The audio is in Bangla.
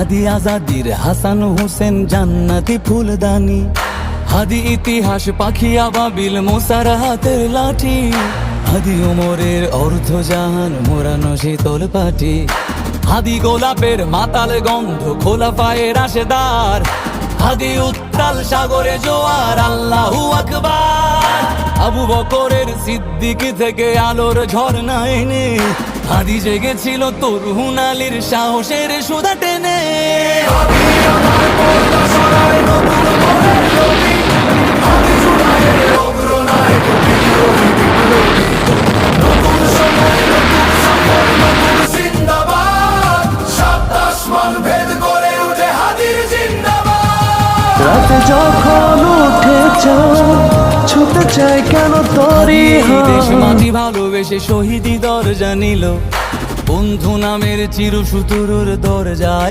হাদি আজাদির হাসান হোসেন জান্নাতি ফুলদানি, হাদি ইতিহাস পাখি আবাবিল মোসার হাতের লাঠি, হাদি ওমরের অর্ধ জাহান মোরানো শীতল পাটি, হাদি গোলাপের মাতাল গন্ধ খোলাফায়ে রাশেদার, হাদি উত্তাল সাগরে জোয়ার আল্লাহু আকবার। আবু বকরের সিদ্দিক থেকে আলোর ঝর্ণা এনে হাদি জেগেছিল তরুণ আলীর সাহসের সুধা টেনে। রাতে যখন উঠে ছুটে চাই কেন তোরই দেশ মাটি ভালোবেসে শহীদি দরজা নিল, বন্ধু নামের চির সুতুরুর দরজায়